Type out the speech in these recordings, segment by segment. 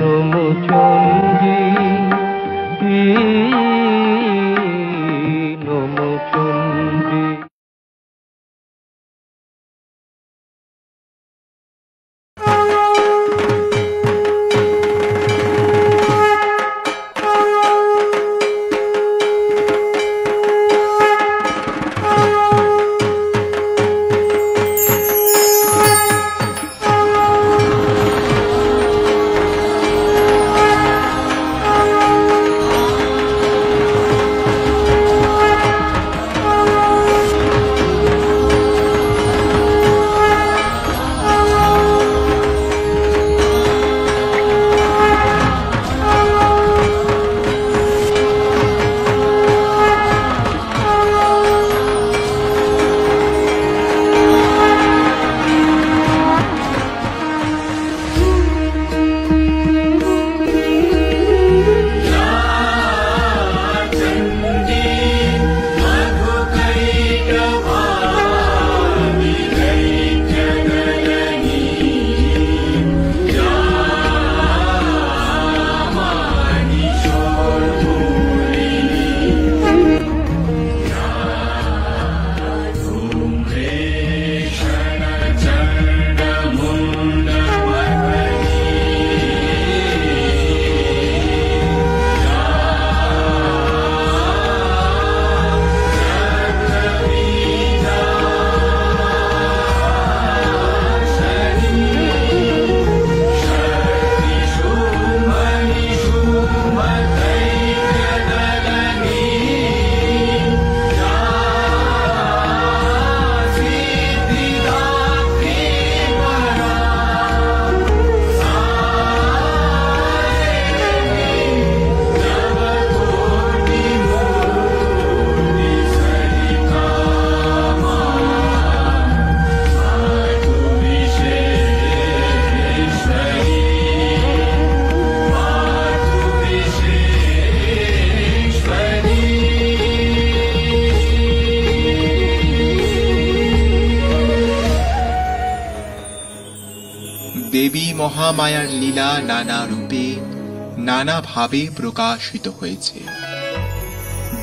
নমচণ্ডী নমচণ্ডী। দেবী মহামায়ার লীলা নানা রূপে নানা ভাবে প্রকাশিত হয়েছে।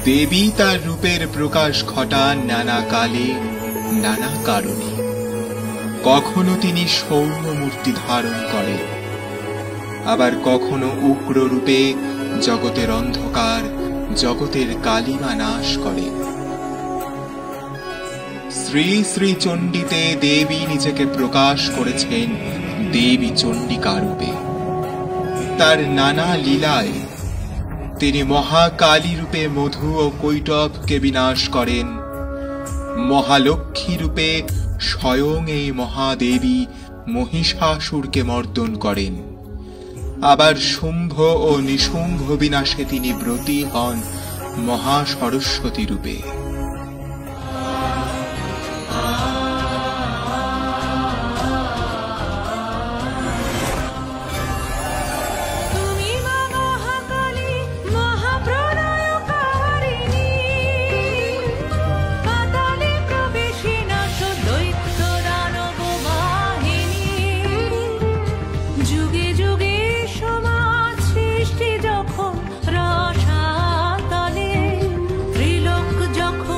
দেবী তার রূপের প্রকাশ ঘটান নানা কালে নানা কারণে। কখনো তিনি সৌম্য মূর্তি ধারণ করেন, আবার কখনো উগ্র রূপে জগতের অন্ধকার জগতের কালিমা নাশ করেন। শ্রী শ্রী চণ্ডীতে দেবী নিজেকে প্রকাশ করেছেন দেবী চণ্ডিকা রূপে। তার নানা লীলায় তিনি মহাকালী রূপে মধু ও কৈটভকে বিনাশ করেন। মহালক্ষ্মী রূপে স্বয়ং এই মহাদেবী মহিষাসুরকে মর্দন করেন। আবার শুম্ভ ও নিশুম্ভ বিনাশে তিনি ব্রতী হন মহাসরস্বতী রূপে। যখন রসাতলে ত্রিলোক যখন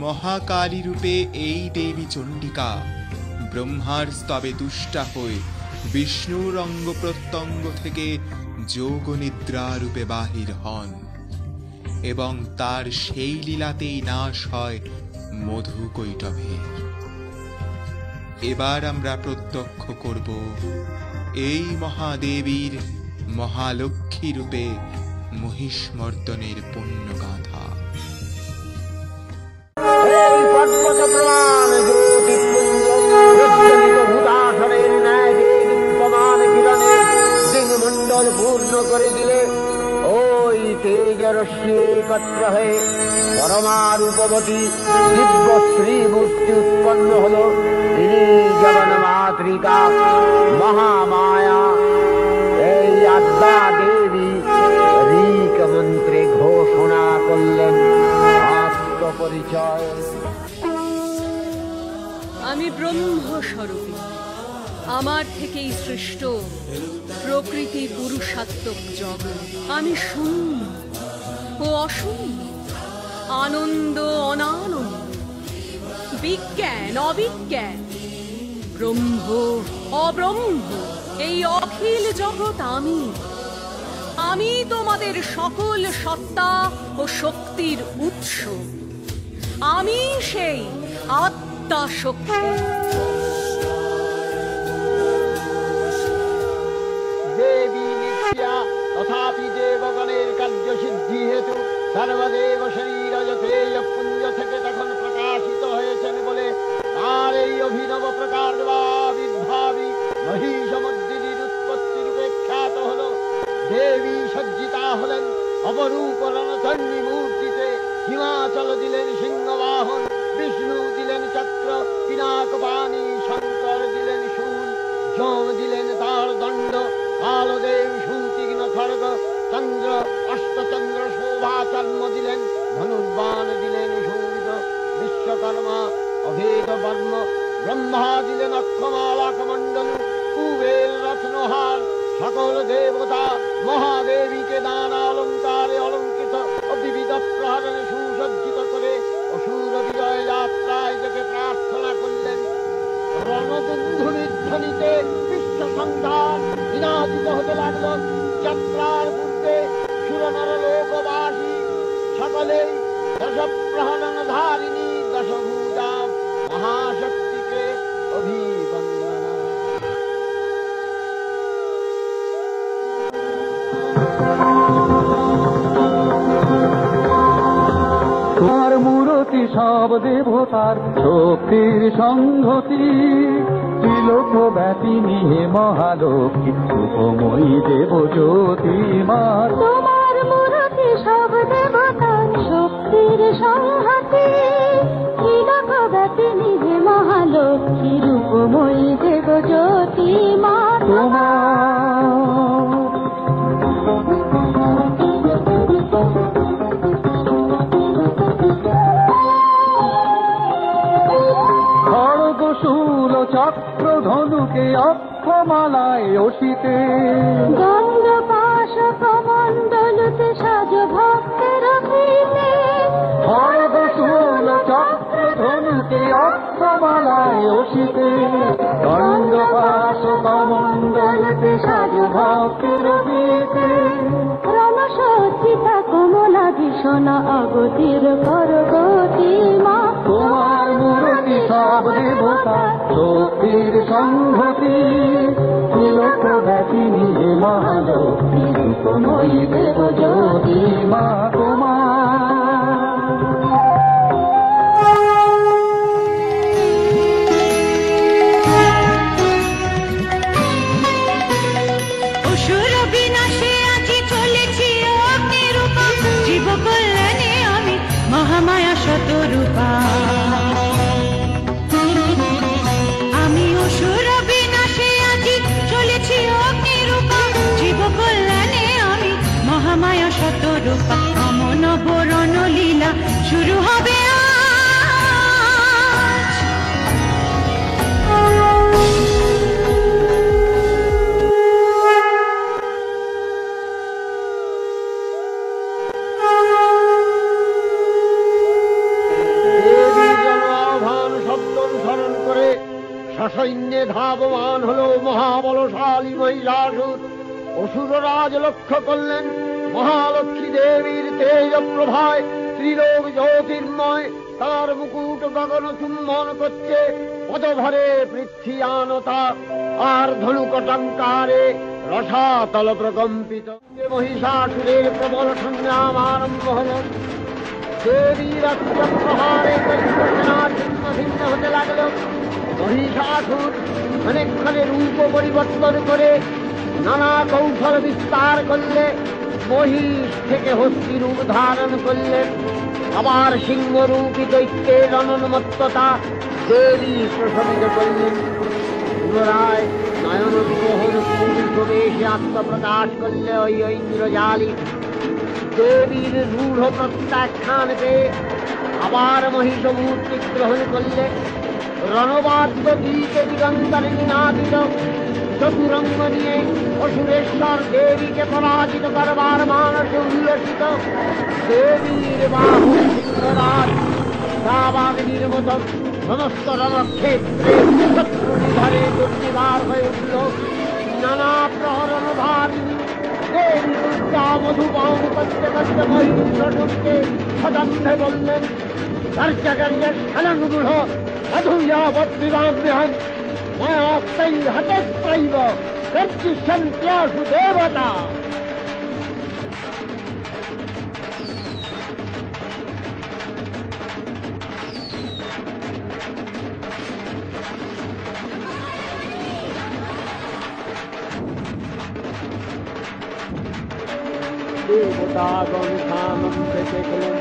মহাকালী রূপে এই দেবী চণ্ডিকা ব্রহ্মার স্তবে তুষ্টা হয়ে বিষ্ণুর অঙ্গ প্রত্যঙ্গ থেকে যোগ নিদ্রা রূপে বাহির হন এবং তার সেই লীলাতেই নাশ হয় মধু কৈটভের। এবার আমরা প্রত্যক্ষ করব এই মহাদেবীর মহালক্ষ্মী রূপে মহিষমর্দনের পুণ্যগাথা। মন্ডল পূর্ণ করে দিলে ওই তেজরশ্মি একত্র হয়ে পরমারূপবতী দিব্য শ্রীমূর্তি উৎপন্ন হল। তিনি জগন্মাতৃকা মহামায়া এই আদ্যা দেবী ঋক মন্ত্রে ঘোষণা করলেন আত্মপরিচয়। আমি ব্রহ্মস্বরূপী, আমার থেকেই সৃষ্ট প্রকৃতি পুরুষাত্মক জগৎ। আমি শূন্য ও অশূন্য, আনন্দ অনানন্দ, বিজ্ঞান অবিজ্ঞান, ব্রহ্ম অব্রহ্ম, এই অখিল জগৎ আমি। আমি তোমাদের সকল সত্তা ও শক্তির উৎস। আমি সেই আত্মা শক্তি। দেবী নিত্যা তথাপি দেবগণের কার্যসিদ্ধি হেতু সর্বদেব শরীরজতেয় পুঞ্জ থেকে তখন প্রকাশিত হয়েছেন বলে আর এই অভিনব প্রকার বা বিদ্ভাবী মহিষমর্দিনীর উৎপত্তি রূপে খ্যাত হল। দেবী সজ্জিতা হলেন অপরূপ রণচণ্ডী মূর্তিতে। হিমাচল দিলেন সিংহবাহন, বিষ্ণু দিলেন চক্র পিনাকপাণি, শঙ্কর দিলেন শূল, যম দিলেন তার দণ্ড, কালদেব সুতীক্ষ্ণ খড়গ, চন্দ্র অষ্টচন্দ্র শোভাচর্ম দিলেন, ধনুর্বাণ দিলেন সূর্য, বিশ্বকর্মা অভেদ বর্ম, ব্রহ্মা দিলেন অক্ষমালা কমণ্ডল, কুবের রত্নহার। সকল দেবতা মহাদেবীকে নানা অলঙ্কারে অলঙ্কৃত ও বিবিধ প্রহরণে সুসজ্জিত করে অসুর বিজয় যাত্রায় থেকে প্রার্থনা করলেন। রণদুন্ধুনির ধ্বনিতে বিশ্ব সংসার বিনাদিত হতে লাগল। যাত্রার পূর্বে সুরনর লোকবাসী সকলেই দশপ্রহরণ ধারিণী দশভূজা মহাশক্তিকে অভিবন্দনা। তোমার মূরতি সব দেবতার শক্তির সংহতি, ত্রিলোক ব্যাপিনী হে মহালক্ষ্মী রূপময়ী দেবজ্যোতি মা। তোমার মূরতি সব দেবতার শক্তির সংহতি, ত্রিলোক ব্যাপিনী হে মহালক্ষ্মী রূপময়ী দেবজ্যোতি মা। খড়গশূল চক্র ধনুকে অক্ষমালায় অসিতে, গন্ধ পাশ কমণ্ডলতে সাজ ভক্তের ফিতে। খড়গশূল চক্র ধনুকে অক্ষমালায় অসিতে, গন্ধ পাশ কমণ্ডলতে সাজ ভক্তের ফিতে। রণসজ্জিতা কমলা ভীষণ অগতির করগতি মা। তোমার মূরতি সব দেবতা শক্তির সংহতি, ত্রিলোক ব্যাপিনী হে মহালক্ষ্মী রূপময়ী দেবজ্যোতি মা তোমার। অসুর বিনাশে আজি চলেছি অগ্নিরূপা, জীব কল্যাণে আমি মহামায়া শতরূপা। আমি অসুর বিনাশে আজি চলেছি অগ্নিরূপা, জীব কল্যাণে আমি মহামায়া শতরূপা। সসৈন্যে ধাবমান হলো মহাবলশালী মহিষাসুর। অসুররাজ লক্ষ্য করলেন মহালক্ষ্মী দেবীর তেজ প্রভায় ত্রিলোক জ্যোতির্ময়, তার মুকুট গগন চুম্বন করছে, পদভরে পৃথ্বীয়ানতা আর ধনুকটঙ্কারে রসাতল প্রকম্পিত। মহিষাসুরের প্রবল সংগ্রাম আরম্ভ হল। দেবীর প্রহারে সেনা ছিন্ন ভিন্ন হতে লাগল। মহিষাসুর অনেকক্ষণে রূপ পরিবর্তন করে নানা কৌশল বিস্তার করলে মহিষ থেকে হস্তি রূপ ধারণ করলেন। আবার সিংহরূপী দৈত্যের অনন্মত্ততা দেবী প্রশমিত করলেন। পুনরায় নয়ন বিমোহন বেশে আত্মপ্রকাশ করলে ওই ইন্দ্রজালী। দেবীর রূঢ় প্রত্যাখ্যান পেয়ে আবার মহিষ মূর্তি গ্রহণ করলে। রণবাদ্য গীতে দিগন্তরে নিনাদিত চতুরঙ্গ নিয়ে অসুরেশ্বর দেবীকে পরাজিত করবার মানসে উল্লসিত। দেবীর বাহু সিংহরাজ দাবাগ্নির মতো সমস্ত রণক্ষেত্রে শত্রু নিধনে দুর্নিবার হয়ে উঠল। নানা প্রহরণ ভারিণী দেবী দুর্গা মধুপান করতে করতে মহিষকে সদম্ভে বললেন, কার্যকার্যের স্থানগুলো অধুয়াবদ্বিবাম্যহম মায়াস্তেই হতস্ত্রৈব কর্তৃসন্ত্যাসু দেবতা। দেবতাগণ সানন্দে দেখলেন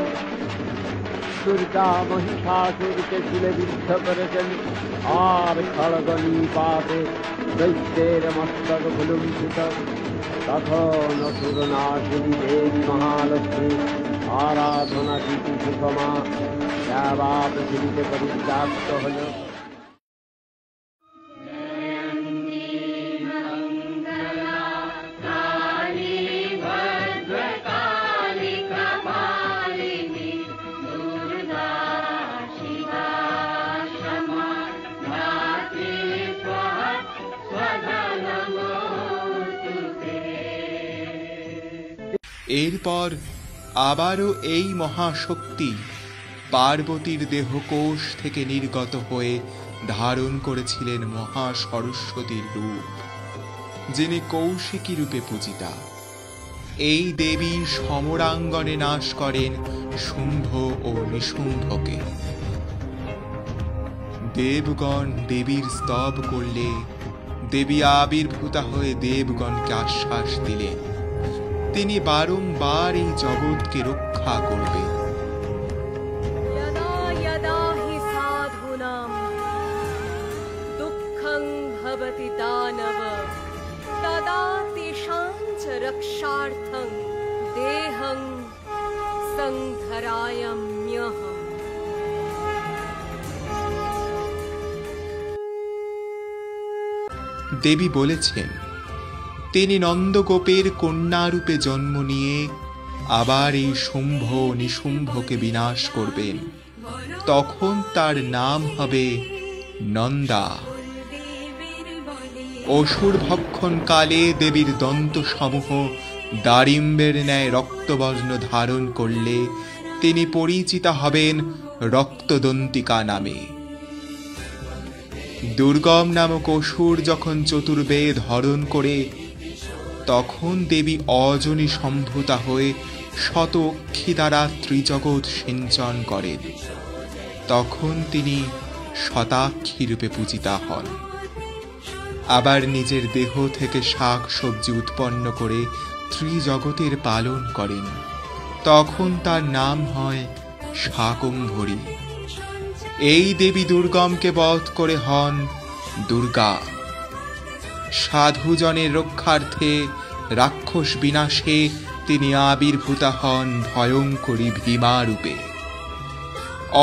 দুর্গা মহিষাসুরকে তুলে বিদ্ধ করেছেন, আর খড়গ নিপাতে দৈত্যের মস্তক ভুলুণ্ঠিত। তখন অসুরনাশিনী দেবী মহালক্ষ্মী আরাধনা দিতি সুষমা সেবা পৃথিবীতে পরিত্যাক্ত হল। এরপর আবারও এই মহাশক্তি পার্বতীর দেহকোষ থেকে নির্গত হয়ে ধারণ করেছিলেন মহা সরস্বতীর রূপ, যিনি কৌশিকী রূপে পূজিতা। এই দেবী সমরাঙ্গনে নাশ করেন শুম্ভ ও নিশুম্ভকে। দেবগণ দেবীর স্তব করলে দেবী আবির্ভূতা হয়ে দেবগণকে আশ্বাস দিলেন তিনি বারংবার এই জগৎকে রক্ষা করবেন। यदा यदा हि साधूनां दुःखं भवति दानव तदा तेषां च रक्षार्थं देहं संधराम्यहम्। দেবী বলেছেন তিনি নন্দগোপের কন্যারূপে জন্ম নিয়ে আবার এই শুম্ভ নিশুম্ভকে বিনাশ করবেন। তখন তার নাম হবে নন্দা। অসুর ভক্ষণ কালে দেবীর দন্ত সমূহ দারিম্বের ন্যায় রক্তবর্ণ ধারণ করলে তিনি পরিচিতা হবেন রক্তদন্তিকা নামে। দুর্গম নামক অসুর যখন চতুর্বেদ হরণ করে তখন দেবী অজনী সম্ভূতা হয়ে শত অক্ষী দ্বারা ত্রিজগৎ সিঞ্চন করেন। তখন তিনি শতাক্ষী রূপে পূজিতা হন। আবার নিজের দেহ থেকে শাক সবজি উৎপন্ন করে ত্রিজগতের পালন করেন। তখন তার নাম হয় শাকম্ভরী। এই দেবী দুর্গমকে বধ করে হন দুর্গা। সাধুজনের রক্ষার্থে রাক্ষস বিনাশে তিনি আবির্ভূতা হন ভয়ঙ্করী ভীমা রূপে।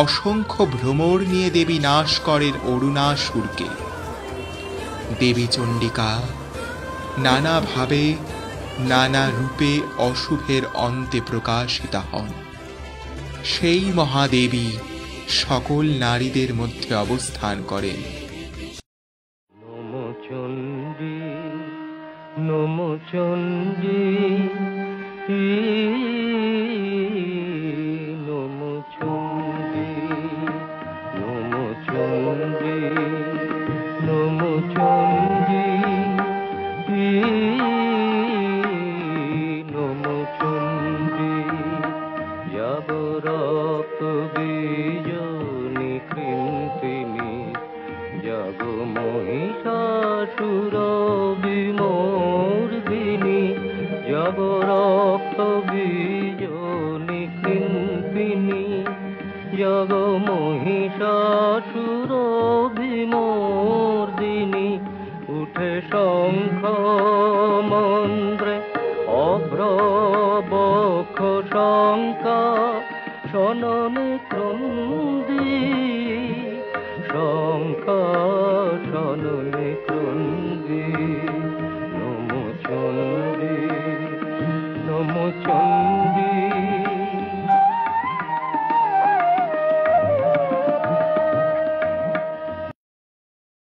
অসংখ্য ভ্রমর নিয়ে দেবী নাশ করেন অরুণাসুরকে। দেবী চণ্ডিকা নানাভাবে নানা রূপে অশুভের অন্তে প্রকাশিতা হন। সেই মহাদেবী সকল নারীদের মধ্যে অবস্থান করেন। জগ মহিষাসুর বিমর্দিনী উঠে শঙ্খ মন্দ্রে অভ্রবক্ষ শঙ্কা শননে ক্রন্দি